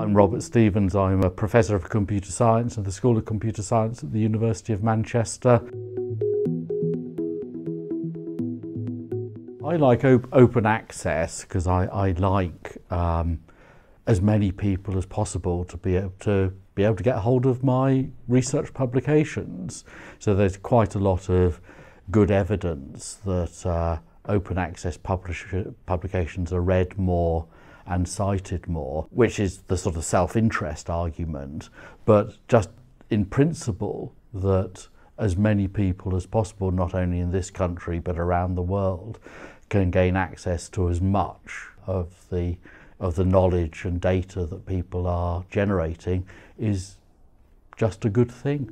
I'm Robert Stevens. I'm a Professor of Computer Science at the School of Computer Science at the University of Manchester. I like open access because I like as many people as possible to be able to get hold of my research publications. So there's quite a lot of good evidence that open access publications are read more and cited more, which is the sort of self-interest argument, but just in principle that as many people as possible, not only in this country but around the world, can gain access to as much of the knowledge and data that people are generating is just a good thing.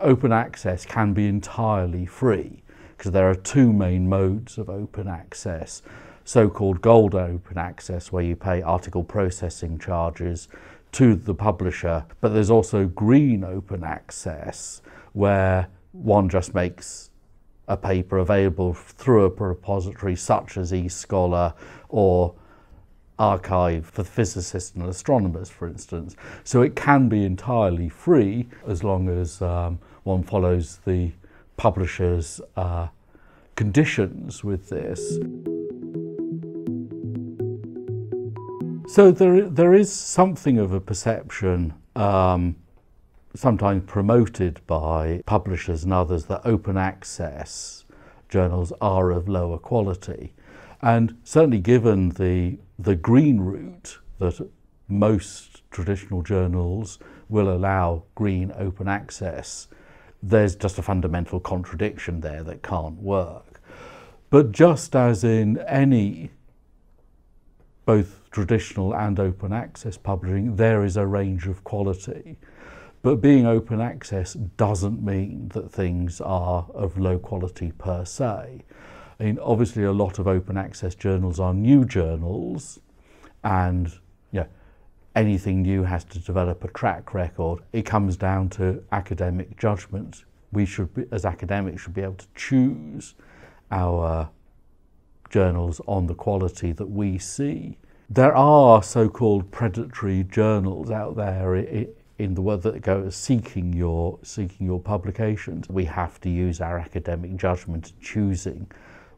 Open access can be entirely free because there are two main modes of open access. So-called gold open access, where you pay article processing charges to the publisher, but there's also green open access, where one just makes a paper available through a repository such as eScholar or Archive for physicists and astronomers, for instance. So it can be entirely free as long as one follows the publisher's conditions with this. So there is something of a perception, sometimes promoted by publishers and others, that open access journals are of lower quality. And certainly given the green route that most traditional journals will allow green open access, there's just a fundamental contradiction there that can't work. But just as in any both traditional and open access publishing, there is a range of quality. But being open access doesn't mean that things are of low quality per se. I mean, obviously a lot of open access journals are new journals, and anything new has to develop a track record. It comes down to academic judgment. We should be, as academics, should be able to choose our journals on the quality that we see. There are so-called predatory journals out there in the world that go seeking your publications. We have to use our academic judgment in choosing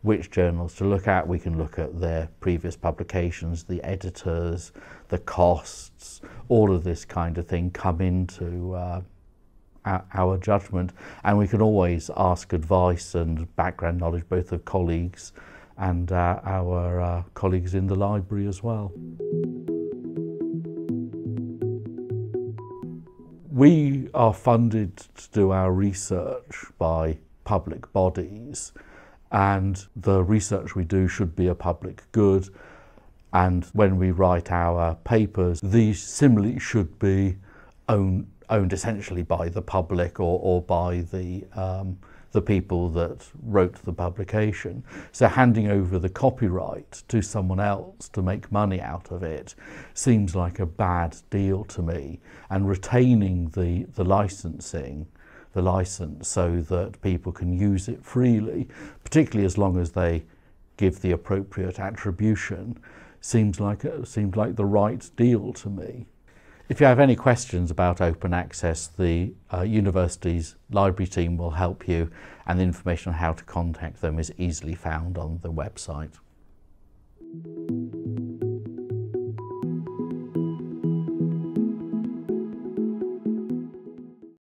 which journals to look at. We can look at their previous publications, the editors, the costs, all of this kind of thing come into our judgment, and we can always ask advice and background knowledge both of colleagues and our colleagues in the library as well. We are funded to do our research by public bodies, and the research we do should be a public good. And when we write our papers, these similarly should be owned essentially by the public or by the people that wrote the publication. So handing over the copyright to someone else to make money out of it seems like a bad deal to me, and retaining the license so that people can use it freely, particularly as long as they give the appropriate attribution, seems like the right deal to me. If you have any questions about open access, the university's library team will help you, and the information on how to contact them is easily found on the website.